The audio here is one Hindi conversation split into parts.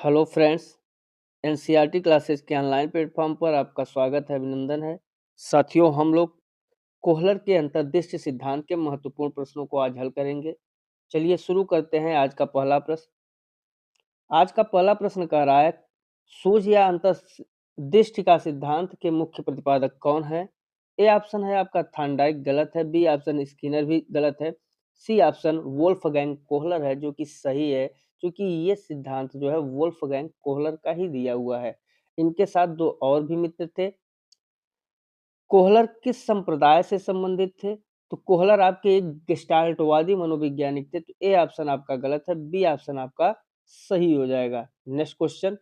हेलो फ्रेंड्स, एनसीईआरटी क्लासेस के ऑनलाइन प्लेटफॉर्म पर आपका स्वागत है, अभिनंदन है। साथियों, हम लोग कोहलर के अंतर्दृष्टि सिद्धांत के महत्वपूर्ण प्रश्नों को आज हल करेंगे। चलिए शुरू करते हैं आज का पहला प्रश्न। आज का पहला प्रश्न कह रहा है, सूझ या अंतर्दृष्टि का सिद्धांत के मुख्य प्रतिपादक कौन है? ए ऑप्शन है आपका थार्नडाइक, गलत है। बी ऑप्शन स्किनर, भी गलत है। सी ऑप्शन वोल्फगैंग कोहलर है, जो कि सही है, क्योंकि ये सिद्धांत जो है वोल्फगैंग कोहलर का ही दिया हुआ है। इनके साथ दो और भी मित्र थे। कोहलर किस संप्रदाय से संबंधित थे? तो कोहलर आपके एक गेस्टाल्टवादी मनोवैज्ञानिक थे। तो ए ऑप्शन आपका गलत है, बी ऑप्शन आपका सही हो जाएगा। नेक्स्ट क्वेश्चन,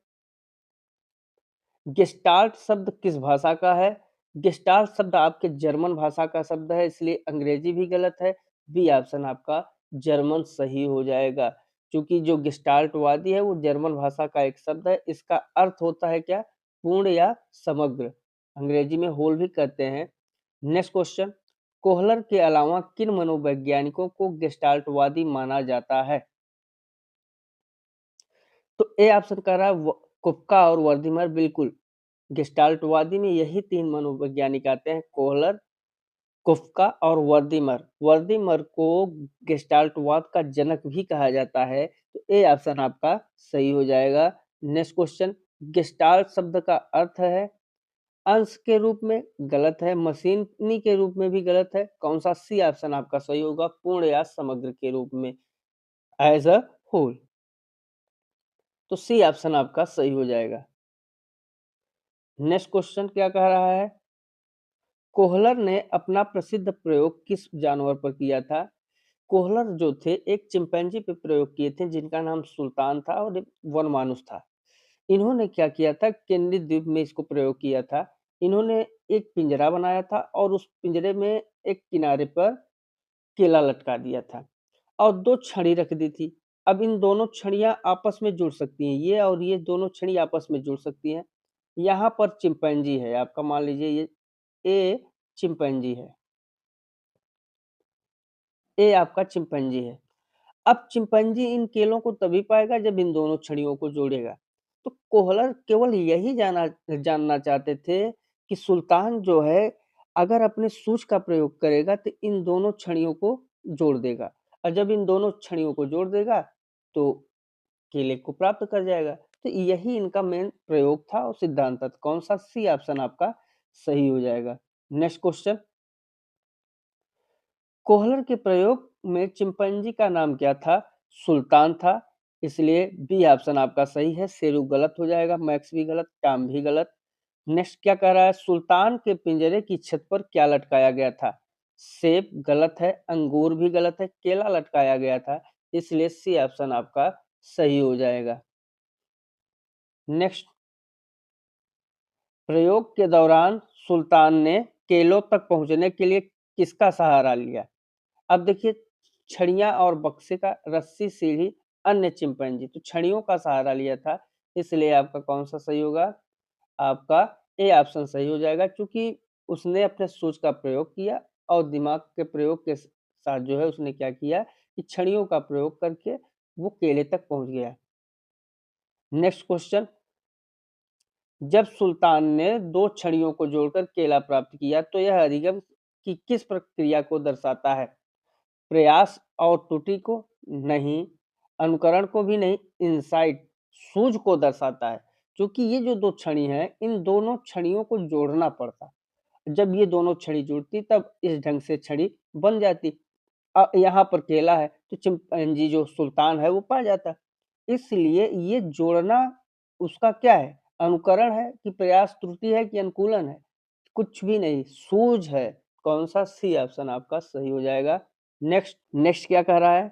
गेस्टाल्ट शब्द किस भाषा का है? गेस्टाल्ट शब्द आपके जर्मन भाषा का शब्द है, इसलिए अंग्रेजी भी गलत है। बी ऑप्शन आपका जर्मन सही हो जाएगा, क्योंकि जो गेस्टाल्टवादी है वो जर्मन भाषा का एक शब्द है। इसका अर्थ होता है क्या? पूर्ण या समग्र। अंग्रेजी में होल भी कहते हैं। नेक्स्ट क्वेश्चन, कोहलर के अलावा किन मनोवैज्ञानिकों को गेस्टाल्टवादी माना जाता है? तो ए ऑप्शन कह रहा है कुफ्का और वर्दीमर। बिल्कुल, गेस्टाल्टवादी में यही तीन मनोवैज्ञानिक आते हैं, कोहलर, कुफ्का और वर्दीमर। वर्दीमर को गेस्टाल्टवाद का जनक भी कहा जाता है। तो ए ऑप्शन आपका सही हो जाएगा। नेक्स्ट क्वेश्चन, गेस्टाल्ट शब्द का अर्थ है अंश के रूप में, गलत है। मशीनी के रूप में भी गलत है। कौन सा? सी ऑप्शन आपका सही होगा, पूर्ण या समग्र के रूप में, एज अ होल। तो सी ऑप्शन आपका सही हो जाएगा। नेक्स्ट क्वेश्चन क्या कह रहा है, कोहलर ने अपना प्रसिद्ध प्रयोग किस जानवर पर किया था? कोहलर जो थे एक चिंपैंजी पे प्रयोग किए थे, जिनका नाम सुल्तान था और एक वनमानुष था। इन्होंने क्या किया था, कैनरी द्वीप में इसको प्रयोग किया था। इन्होंने एक पिंजरा बनाया था और उस पिंजरे में एक किनारे पर केला लटका दिया था और दो छड़ी रख दी थी। अब इन दोनों छड़ियां आपस में जुड़ सकती हैं, ये और ये दोनों छड़ी आपस में जुड़ सकती हैं। यहाँ पर चिंपैंजी है आपका, मान लीजिए ये ए चिंपैंजी है, ए आपका चिंपैंजी है। अब चिंपैंजी इन केलों को तभी पाएगा जब इन दोनों छड़ियों को जोड़ेगा। तो कोहलर केवल यही जानना चाहते थे कि सुल्तान जो है अगर अपने सूझ का प्रयोग करेगा तो इन दोनों छड़ियों को जोड़ देगा, और जब इन दोनों छड़ियों को जोड़ देगा तो केले को प्राप्त कर जाएगा। तो यही इनका मेन प्रयोग था और सिद्धांत था। कौन सा? सी ऑप्शन आपका सही हो जाएगा। नेक्स्ट क्वेश्चन, कोहलर के प्रयोग में चिंपैंजी का नाम क्या था? सुल्तान था, इसलिए बी ऑप्शन आपका सही है। शेरू गलत हो जाएगा, मैक्स भी गलत, टाम भी गलत। नेक्स्ट क्या कह रहा है, सुल्तान के पिंजरे की छत पर क्या लटकाया गया था? सेब गलत है, अंगूर भी गलत है, केला लटकाया गया था, इसलिए सी ऑप्शन आपका सही हो जाएगा। नेक्स्ट, प्रयोग के दौरान सुल्तान ने केलों तक पहुंचने के लिए किसका सहारा लिया? अब देखिए, छड़ियां और बक्से का, रस्सी, सीढ़ी, अन्य चिंपैंजी, तो छड़ियों का सहारा लिया था, इसलिए आपका कौन सा सही होगा? आपका ए ऑप्शन सही हो जाएगा, क्योंकि उसने अपने सोच का प्रयोग किया और दिमाग के प्रयोग के साथ जो है उसने क्या किया कि छड़ियों का प्रयोग करके वो केले तक पहुंच गया। नेक्स्ट क्वेश्चन, जब सुल्तान ने दो छड़ियों को जोड़कर केला प्राप्त किया तो यह अधिगम की किस प्रक्रिया को दर्शाता है? प्रयास और त्रुटि को? नहीं। अनुकरण को भी नहीं। इंसाइट, सूझ को दर्शाता है, क्योंकि ये जो दो छड़ी हैं इन दोनों छड़ियों को जोड़ना पड़ता। जब ये दोनों छड़ी जुड़ती तब इस ढंग से छड़ी बन जाती। यहाँ पर केला है तो चिंपैंजी जो सुल्तान है वो पा जाता। इसलिए ये जोड़ना उसका क्या है? अनुकरण है कि प्रयास, त्रुटि है कि अनुकूलन है? कुछ भी नहीं, सूझ है। कौन सा? सी ऑप्शन आपका सही हो जाएगा। नेक्स्ट नेक्स्ट क्या कह रहा है,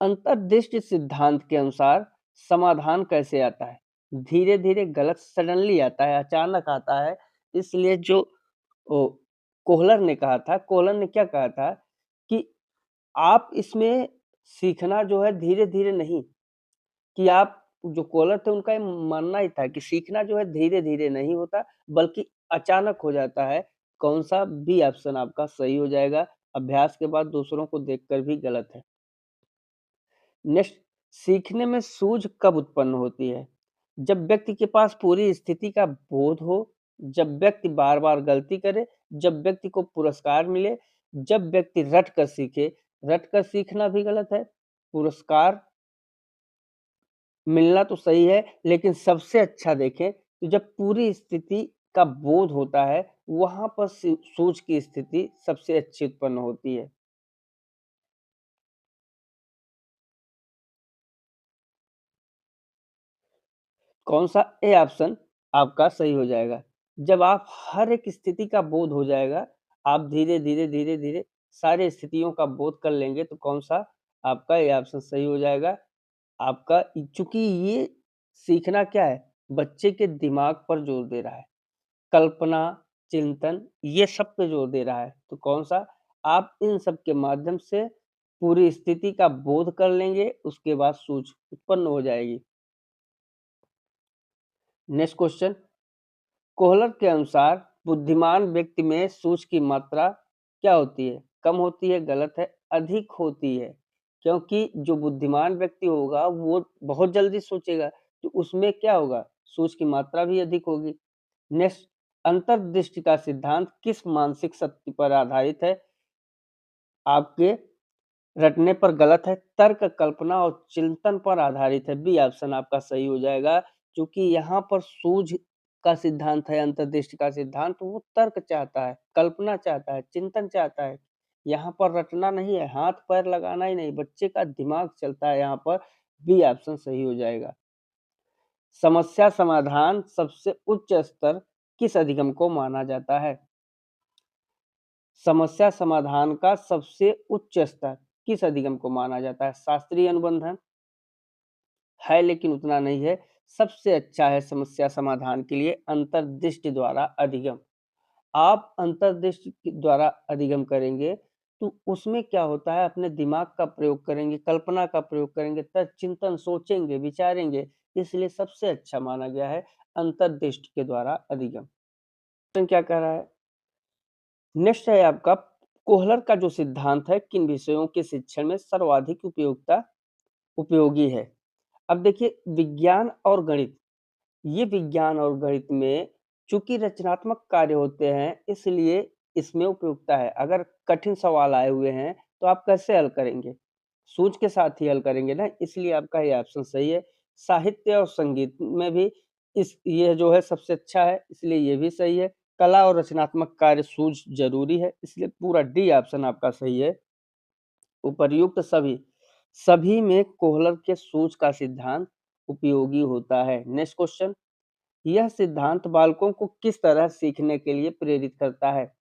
अंतर्दृष्टि सिद्धांत के अनुसार समाधान कैसे आता है? धीरे धीरे, गलत, सडनली आता है, अचानक आता है। इसलिए जो ओ, कोहलर ने कहा था, कोहलर ने क्या कहा था कि आप इसमें सीखना जो है धीरे धीरे नहीं, कि आप, जो कोहलर थे उनका ये मानना ही था कि सीखना जो है धीरे धीरे नहीं होता बल्कि अचानक हो जाता है। कौन सा? बी ऑप्शन आपका सही हो जाएगा। अभ्यास के बाद दूसरों को देखकर भी गलत है। नेक्स्ट, सीखने में सूझ कब उत्पन्न होती है? जब व्यक्ति के पास पूरी स्थिति का बोध हो, जब व्यक्ति बार-बार गलती करे, जब व्यक्ति को पुरस्कार मिले, जब व्यक्ति रट कर सीखे। रट कर सीखना भी गलत है, पुरस्कार मिलना तो सही है, लेकिन सबसे अच्छा देखें तो जब पूरी स्थिति का बोध होता है, वहाँ पर सूझ की स्थिति सबसे अच्छी उत्पन्न होती है। कौन-सा ए ऑप्शन आपका सही हो जाएगा। जब आप हर एक स्थिति का बोध हो जाएगा, आप धीरे-धीरे, धीरे-धीरे सारी स्थितियों का बोध कर लेंगे तो कौन-सा आपका ए ऑप्शन सही हो जाएगा। आपका चूँकि ये सीखना क्या है, बच्चे के दिमाग पर जोर दे रहा है। कल्पना, चिंतन ये सब पे जोर दे रहा है। तो कौन-सा आप इन सब के माध्यम से पूरी स्थिति का बोध कर लेंगे, उसके बाद सूझ उत्पन्न हो जाएगी। नेक्स्ट क्वेश्चन कोहलर के अनुसार बुद्धिमान व्यक्ति में सूझ की मात्रा क्या होती है? कम होती है, गलत है, अधिक होती है। क्योंकि जो बुद्धिमान व्यक्ति होगा वो बहुत जल्दी सोचेगा, तो उसमें क्या होगा? सूझ की मात्रा भी अधिक होगी। नेक्स्ट अंतर्दृष्टि का सिद्धांत किस मानसिक शक्ति पर आधारित है? आपके रटने पर गलत है, तर्क, कल्पना और चिंतन पर आधारित है। बी ऑप्शन आपका सही हो जाएगा, क्योंकि यहाँ पर सूझ का सिद्धांत है, अंतर्दृष्टि का सिद्धांत, वो तर्क चाहता है, कल्पना चाहता है, चिंतन चाहता है। यहाँ पर रटना नहीं है, हाथ-पैर लगाना ही नहीं, बच्चे का दिमाग चलता है यहाँ पर। बी ऑप्शन सही हो जाएगा। समस्या समाधान सबसे उच्च स्तर किस अधिगम को माना जाता है? समस्या समाधान का सबसे उच्च स्तर किस अधिगम को माना जाता है? शास्त्रीय अनुबंधन है, लेकिन उतना नहीं है। सबसे अच्छा है समस्या समाधान के लिए अंतर्दृष्टि द्वारा अधिगम। आप अंतर्दृष्टि के द्वारा अधिगम करेंगे, तो उसमें क्या होता है, अपने दिमाग का प्रयोग करेंगे, कल्पना का प्रयोग करेंगे, तर्क चिंतन सोचेंगे, विचारेंगे, इसलिए सबसे अच्छा माना गया है अंतर्दृष्टि के द्वारा अधिगम। क्या कह रहा है? नेक्स्ट है आपका कोहलर का जो सिद्धांत है किन विषयों के शिक्षण में सर्वाधिक उपयोगी है। अब देखिए विज्ञान और गणित, ये विज्ञान और गणित में चूंकि रचनात्मक कार्य होते हैं इसलिए इसमें उपयोगिता है। अगर कठिन सवाल आए हुए हैं तो आप कैसे हल करेंगे? सूझ के साथ ही हल करेंगे ना, इसलिए आपका ये ऑप्शन सही है। साहित्य और संगीत में भी इस ये जो है सबसे अच्छा है, इसलिए ये भी सही है। कला और रचनात्मक कार्य सूझ ज़रूरी है, इसलिए पूरा डी ऑप्शन आपका सही है। उपर्युक्त सभी में कोहलर के सूझ का सिद्धांत उपयोगी होता है। नेक्स्ट क्वेश्चन यह सिद्धांत बालकों को किस तरह सीखने के लिए प्रेरित करता है?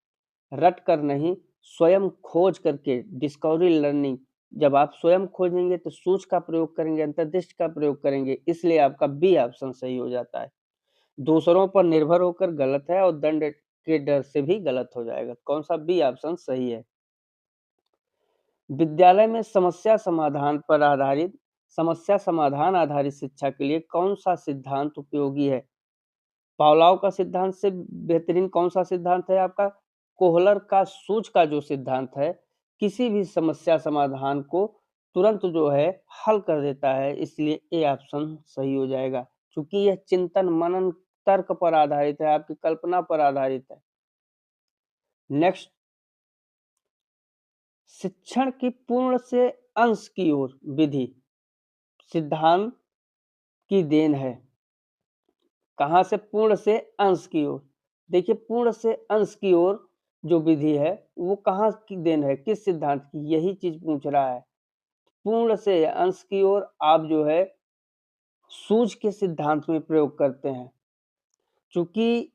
रट कर नहीं, स्वयं खोज करके डिस्कवरी लर्निंग। जब आप स्वयं खोजेंगे तो सूझ का प्रयोग करेंगे, अंतर्दृष्टि का प्रयोग करेंगे, इसलिए आपका बी ऑप्शन सही हो जाता है। दूसरों पर निर्भर होकर गलत है और दंड के डर से भी गलत हो जाएगा। कौन सा बी ऑप्शन सही है? विद्यालय में समस्या समाधान आधारित शिक्षा के लिए कौन सा सिद्धांत उपयोगी है? पावलोव का सिद्धांत से बेहतरीन कौन सा सिद्धांत है आपका? कोहलर का सूझ का जो सिद्धांत है, किसी भी समस्या समाधान को तुरंत जो है हल कर देता है, इसलिए ए ऑप्शन सही हो जाएगा। चूँकि यह चिंतन, मनन, तर्क पर आधारित है, आपकी कल्पना पर आधारित है। नेक्स्ट शिक्षण की पूर्ण से अंश की ओर विधि सिद्धांत की देन है। कहाँ से? पूर्ण से अंश की ओर। देखिए पूर्ण से अंश की ओर जो विधि है वो कहाँ की देन है, किस सिद्धांत की, यही चीज पूछ रहा है। पूर्ण से अंश की ओर आप जो है सूझ के सिद्धांत में प्रयोग करते हैं। चूंकि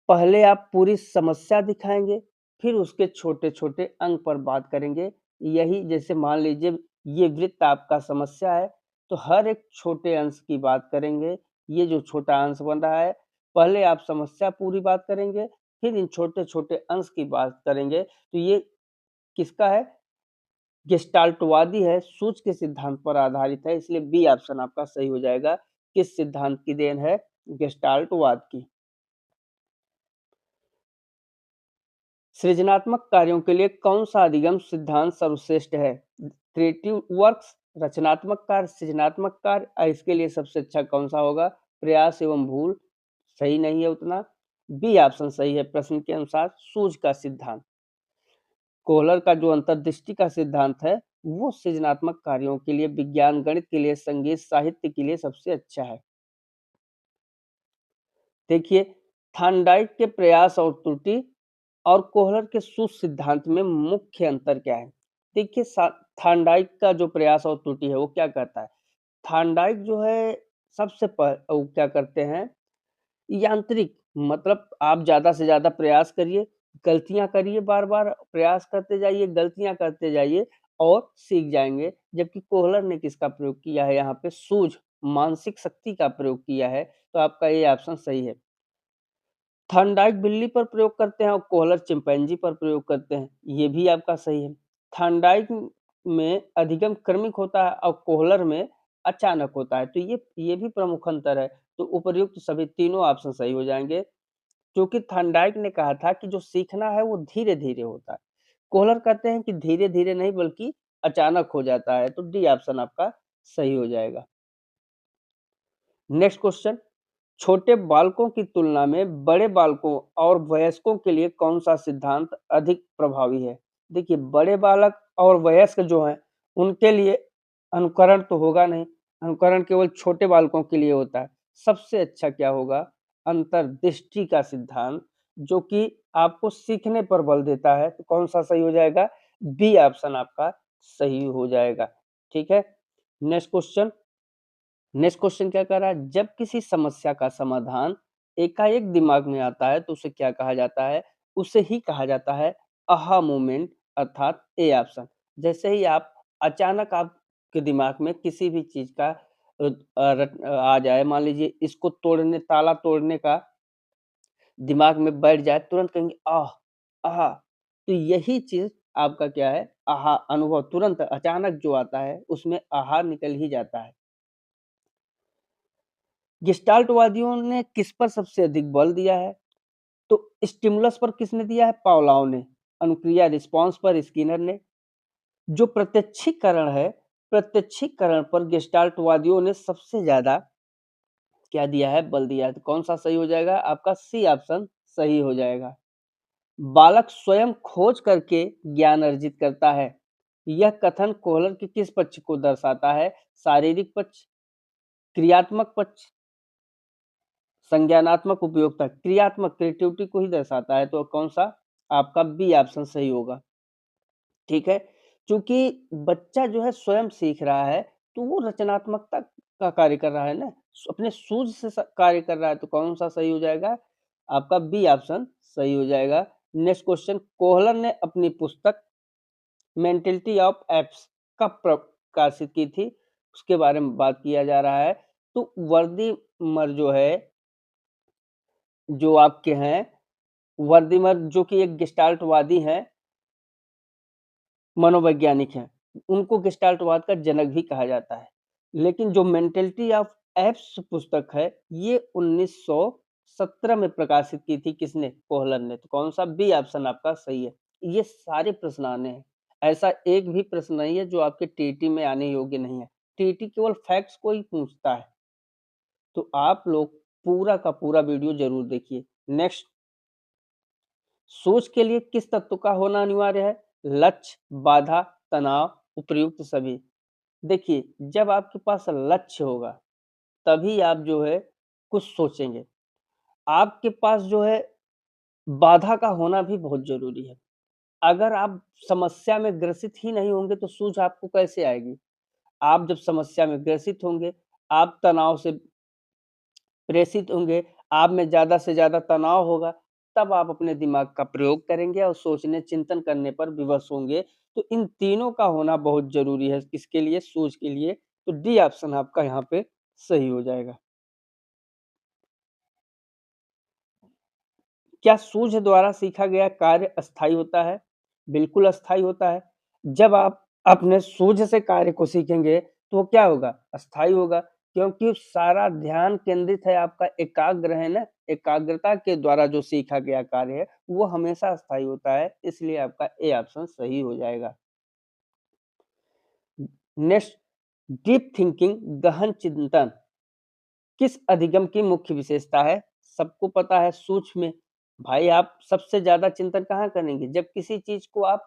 पहले आप पूरी समस्या दिखाएंगे, फिर उसके छोटे-छोटे अंग पर बात करेंगे। यही जैसे मान लीजिए ये वृत्त आपका समस्या है, तो हर एक छोटे अंश की बात करेंगे। ये जो छोटा अंश बन रहा है, पहले आप समस्या पूरी बात करेंगे, फिर इन छोटे-छोटे अंश की बात करेंगे। तो ये किसका है? गेस्टाल्टवादी है, सूझ के सिद्धांत पर आधारित है, इसलिए बी ऑप्शन आपका सही हो जाएगा। किस सिद्धांत की देन है? गेस्टाल्टवाद की। सृजनात्मक कार्यों के लिए कौन सा अधिगम सिद्धांत सर्वश्रेष्ठ है? क्रिएटिव वर्क्स, रचनात्मक कार्य, सृजनात्मक कार्य, इसके लिए सबसे अच्छा कौन सा होगा? प्रयास एवं भूल सही नहीं है उतना। बी ऑप्शन सही है प्रश्न के अनुसार सूझ का सिद्धांत। कोहलर का जो अंतर्दृष्टि का सिद्धांत है वो सृजनात्मक कार्यों के लिए, विज्ञान गणित के लिए, संगीत साहित्य के लिए सबसे अच्छा है। देखिए थार्नडाइक के प्रयास और त्रुटि और कोहलर के सूझ सिद्धांत में मुख्य अंतर क्या है? देखिए थार्नडाइक का जो प्रयास और त्रुटि है वो क्या कहता है? थार्नडाइक जो है सबसे वो क्या करते हैं, यांत्रिक, मतलब आप ज़्यादा से ज़्यादा प्रयास करिए, गलतियाँ करिए, बार-बार प्रयास करते जाइए, गलतियाँ करते जाइए और सीख जाएँगे। जबकि कोहलर ने किसका प्रयोग किया है यहाँ पे? सूझ, मानसिक शक्ति का प्रयोग किया है, तो आपका ये ऑप्शन सही है। थॉर्नडाइक बिल्ली पर प्रयोग करते हैं और कोहलर चिंपैंजी पर प्रयोग करते हैं, ये भी आपका सही है। थॉर्नडाइक में अधिगम क्रमिक होता है और कोहलर में अचानक होता है, तो ये भी प्रमुख अंतर है। तो उपर्युक्त सभी तीनों ऑप्शन सही हो जाएँगे, क्योंकि थॉर्नडाइक ने कहा था कि जो सीखना है वो धीरे-धीरे होता है। कोहलर कहते हैं कि धीरे-धीरे नहीं बल्कि अचानक हो जाता है, तो डी ऑप्शन आपका सही हो जाएगा। नेक्स्ट क्वेश्चन, छोटे बालकों की तुलना में बड़े बालकों और वयस्कों के लिए कौन-सा सिद्धांत अधिक प्रभावी है? देखिए बड़े बालक और वयस्क जो हैं, उनके लिए अनुकरण तो होगा नहीं, अनुकरण केवल छोटे बालकों के लिए होता है। सबसे अच्छा क्या होगा? अंतर्दृष्टि का सिद्धांत, जो कि आपको सीखने पर बल देता है, तो कौन-सा सही हो जाएगा? बी ऑप्शन आपका सही हो जाएगा। ठीक है? नेक्स्ट क्वेश्चन, नेक्स्ट क्वेश्चन क्या कह रहा है? जब किसी समस्या का समाधान एकाएक दिमाग में आता है तो उसे क्या कहा जाता है? उसे ही कहा जाता है आहा मोमेंट, अर्थात ए ऑप्शन। जैसे ही आप अचानक आपके दिमाग में किसी भी चीज़ का आ जाए, मान लीजिए इसको तोड़ने, ताला तोड़ने का दिमाग में बैठ जाए, तुरंत कहेंगे आह! आहा! तो यही चीज़ आपका क्या है? आहा अनुभव, तुरंत अचानक जो आता है उसमें आहा निकल ही जाता है। गेस्टाल्टवादियों ने किस पर सबसे अधिक बल दिया है? तो स्टिमुलस पर किसने दिया है? पावलोव ने। अनुक्रिया रिस्पॉन्स पर स्किनर ने। जो प्रत्यक्षीकरण है, प्रत्यक्षीकरण पर गेस्टाल्टवादियों ने सबसे ज़्यादा क्या दिया है? बल दिया है। तो कौन-सा सही हो जाएगा? आपका सी ऑप्शन सही हो जाएगा। बालक स्वयं खोज करके ज्ञान अर्जित करता है। यह कथन कोहलर के किस पक्ष को दर्शाता है? शारीरिक पक्ष, क्रियात्मक पक्ष, संज्ञानात्मक उपयोगिता, क्रियात्मक क्रिएटिविटी को ही दर्शाता है, तो कौन-सा? आपका बी ऑप्शन सही होगा। ठीक है? चूँकि बच्चा जो है स्वयं सीख रहा है, तो वो रचनात्मकता का कार्य कर रहा है ना, अपने सूझ से कार्य कर रहा है, तो कौन-सा सही हो जाएगा? आपका बी ऑप्शन सही हो जाएगा। नेक्स्ट क्वेश्चन, कोहलर ने अपनी पुस्तक मेंटालिटी ऑफ एप्स कब प्रकाशित की थी? उसके बारे में बात किया जा रहा है। तो वर्दीमर जो है, जो आपके हैं, वर्दीमर जो कि एक गेस्टाल्टवादी हैं, मनोवैज्ञानिक हैं, उनको गेस्टाल्टवाद का जनक भी कहा जाता है। लेकिन जो मेंटालिटी ऑफ एप्स पुस्तक है, ये 1917 में प्रकाशित की थी किसने? कोहलर ने। तो कौन-सा? बी ऑप्शन आपका सही है। ये सारे प्रश्न आने हैं। ऐसा एक भी प्रश्न नहीं है जो आपके टीईटी में आने योग्य नहीं है। टीईटी केवल फैक्ट्स को ही पूछता है। तो आप लोग पूरा का पूरा वीडियो ज़रूर देखिए। नेक्स्ट, सोच के लिए किस तत्व का होना अनिवार्य है? लक्ष्य, बाधा, तनाव, उपर्युक्त सभी। देखिए, जब आपके पास लक्ष्य होगा, तभी आप जो है कुछ सोचेंगे। आपके पास जो है बाधा का होना भी बहुत ज़रूरी है। अगर आप समस्या में ग्रसित ही नहीं होंगे, तो सूझ आपको कैसे आएगी? आप जब समस्या में ग्रसित होंगे, आप तनाव से प्रेषित होंगे, आप में ज़्यादा से ज़्यादा तनाव होगा, तब आप अपने दिमाग का प्रयोग करेंगे और सोचने, चिंतन करने पर विवश होंगे। तो इन तीनों का होना बहुत ज़रूरी है किसके लिए? सूझ के लिए। तो डी ऑप्शन आपका यहाँ पे सही हो जाएगा। क्या सूझ द्वारा सीखा गया कार्य अस्थायी होता है? बिल्कुल अस्थायी होता है। जब आप अपने सूझ से कार्य को सीखेंगे, तो वो क्या होगा? अस्थायी होगा, क्योंकि सारा ध्यान केंद्रित है, आपका एकाग्र है ना, एकाग्रता के द्वारा जो सीखा गया कार्य है, वो हमेशा अस्थायी होता है, इसलिए आपका ए ऑप्शन सही हो जाएगा। नेक्स्ट, डीप थिंकिंग गहन चिंतन किस अधिगम की मुख्य विशेषता है? सबको पता है सूक्ष्म। भाई आप सबसे ज़्यादा चिंतन कहाँ करेंगे? जब किसी चीज़ को आप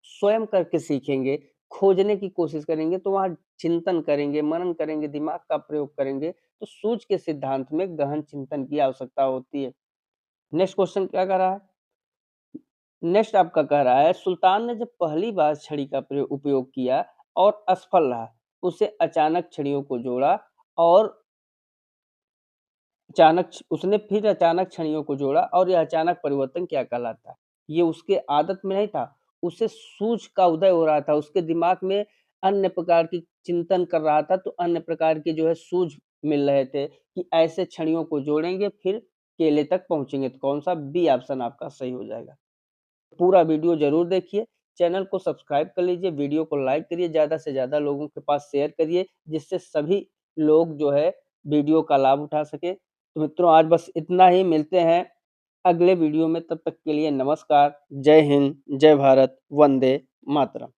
स्वयं करके सीखेंगे, खोजने की कोशिश करेंगे तो वहाँ चिंतन करेंगे, मनन करेंगे, दिमाग का प्रयोग करेंगे, तो सूझ के सिद्धांत में गहन चिंतन की आवश्यकता होती है। नेक्स्ट क्वेश्चन क्या कह रहा है? नेक्स्ट आपका कह रहा है सुल्तान ने जब पहली बार छड़ी का उपयोग किया और असफल रहा, उसे अचानक छड़ियों को जोड़ा और उसने फिर अचानक छड़ियों को जोड़ा और यह अचानक परिवर्तन क्या कहलाता है? ये उसके आदत में नहीं था, उसे सूझ का उदय हो रहा था, उसके दिमाग में अन्य प्रकार की चिंतन कर रहा था, तो अन्य प्रकार के जो है सूझ मिल रहे थे कि ऐसे छड़ियों को जोड़ेंगे फिर केले तक पहुँचेंगे। तो कौन-सा बी ऑप्शन आपका सही हो जाएगा। पूरा वीडियो ज़रूर देखिए, चैनल को सब्सक्राइब कर लीजिए, वीडियो को लाइक करिए, ज़्यादा से ज़्यादा लोगों के पास शेयर करिए, जिससे सभी लोग जो है वीडियो का लाभ उठा सकें। तो मित्रों आज बस इतना ही, मिलते हैं अगले वीडियो में, तब तक के लिए नमस्कार, जय हिंद, जय भारत, वंदे मातरम।